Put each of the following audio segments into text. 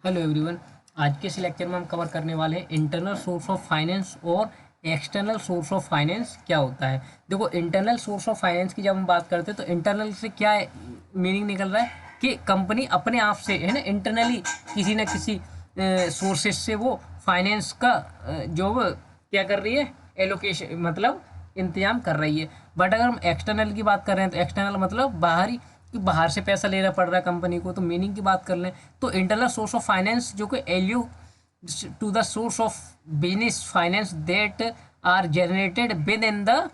Hello everyone. आज के इस लेक्चर में हम कवर करने वाले हैं इंटरनल सोर्स ऑफ फाइनेंस और एक्सटर्नल सोर्स ऑफ फाइनेंस क्या होता है। देखो, इंटरनल सोर्स ऑफ फाइनेंस की जब हम बात करते हैं तो इंटरनल से क्या मीनिंग निकल रहा है कि कंपनी अपने आप से है ना, इंटरनली किसी न किसी सोर्सेज से वो फाइनेंस का जो वो क्या कर रही है, एलोकेशन मतलब इंतजाम कर रही है। बट अगर हम एक्सटर्नल की बात कर रहे हैं तो एक्सटर्नल मतलब बाहरी, कि बाहर से पैसा लेना पड़ रहा है कंपनी को। तो मीनिंग की बात कर लें तो इंटरनल सोर्स ऑफ फाइनेंस जो कि allude to the source of business finance that are generated within the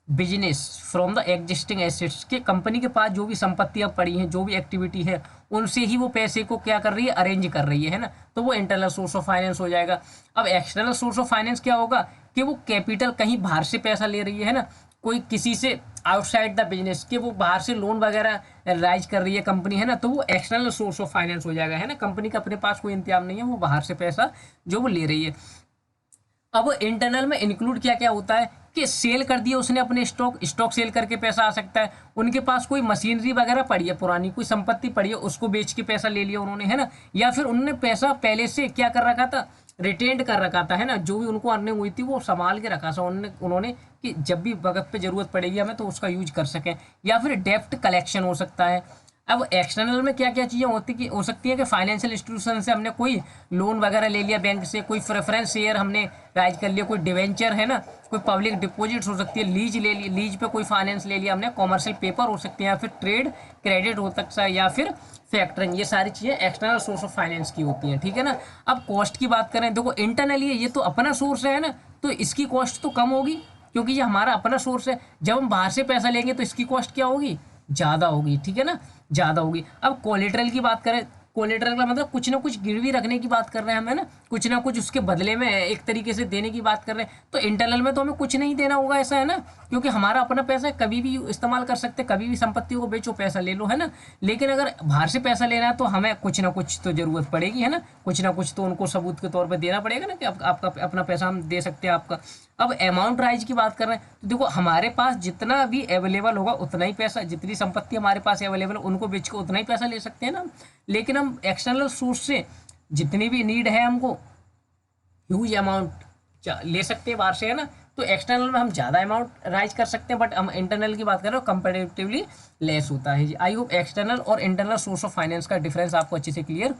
business from the existing assets, के कंपनी के पास जो भी संपत्तियां पड़ी हैं, जो भी एक्टिविटी है, उनसे ही वो पैसे को क्या कर रही है, अरेंज कर रही है ना। तो वो इंटरनल सोर्स ऑफ फाइनेंस हो जाएगा। अब एक्सटर्नल सोर्स ऑफ फाइनेंस क्या होगा कि वो कैपिटल कहीं बाहर से पैसा ले रही है ना, कोई किसी से आउटसाइड द बिजनेस, के वो बाहर से लोन वगैरह राइज कर रही है कंपनी है ना, तो वो एक्सटर्नल सोर्स ऑफ फाइनेंस हो जाएगा है ना। कंपनी का अपने पास कोई इंतजाम नहीं है, वो बाहर से पैसा जो वो ले रही है। अब इंटरनल में इंक्लूड क्या क्या होता है कि सेल कर दिया उसने अपने स्टॉक सेल करके पैसा आ सकता है। उनके पास कोई मशीनरी वगैरह पड़ी है, पुरानी कोई संपत्ति पड़ी है, उसको बेच के पैसा ले लिया उन्होंने है ना। या फिर उन्होंने पैसा पहले से क्या कर रखा था, रिटेंड कर रखा था है ना, जो भी उनको अर्निंग हुई थी वो संभाल के रखा था उन्होंने कि जब भी वक्त पे जरूरत पड़ेगी हमें तो उसका यूज कर सकें। या फिर डेप्ट कलेक्शन हो सकता है। अब एक्सटर्नल में क्या क्या चीज़ें होती कि हो सकती है कि फाइनेंशियल इंस्टीट्यूशन से हमने कोई लोन वगैरह ले लिया बैंक से, कोई प्रेफरेंस शेयर हमने राइज कर लिया, कोई डिवेंचर है ना, कोई पब्लिक डिपॉजिट्स हो सकती है, लीज ले ली, लीज पे कोई फाइनेंस ले लिया हमने, कॉमर्शियल पेपर हो सकते हैं, या फिर ट्रेड क्रेडिट हो सकता है, या फिर फैक्टरिंग। ये सारी चीज़ें एक्सटर्नल सोर्स ऑफ फाइनेंस की होती हैं, ठीक है ना। अब कॉस्ट की बात करें, देखो इंटरनली ये तो अपना सोर्स है ना, तो इसकी कॉस्ट तो कम होगी क्योंकि ये हमारा अपना सोर्स है। जब हम बाहर से पैसा लेंगे तो इसकी कॉस्ट क्या होगी, ज़्यादा होगी, ठीक है ना, ज़्यादा होगी। अब कोलेटरल की बात करें, कोलेटरल का मतलब कुछ ना कुछ गिरवी रखने की बात कर रहे हैं हम है ना, कुछ ना कुछ उसके बदले में एक तरीके से देने की बात कर रहे हैं। तो इंटरनल में तो हमें कुछ नहीं देना होगा ऐसा है ना, क्योंकि हमारा अपना पैसा है, कभी भी इस्तेमाल कर सकते, कभी भी संपत्ति को बेचो पैसा ले लो है ना। लेकिन अगर बाहर से पैसा लेना है तो हमें कुछ ना कुछ तो ज़रूरत पड़ेगी है ना, कुछ ना कुछ तो उनको सबूत के तौर पर देना पड़ेगा ना कि आपका अपना पैसा हम दे सकते हैं आपका। अब अमाउंट राइज की बात कर रहे हैं तो देखो, हमारे पास जितना भी अवेलेबल होगा उतना ही पैसा, जितनी संपत्ति हमारे पास अवेलेबल है उनको बेच के उतना ही पैसा ले सकते हैं ना। लेकिन हम एक्सटर्नल सोर्स से जितनी भी नीड है हमको ह्यूज अमाउंट ले सकते हैं बाहर से है ना। तो एक्सटर्नल में हम ज़्यादा अमाउंट राइज कर सकते हैं, बट हम इंटरनल की बात करें तो कंपेरेटिवली लेस होता है जी। आई होप एक्सटर्नल और इंटरनल सोर्स ऑफ फाइनेंस का डिफरेंस आपको अच्छे से क्लियर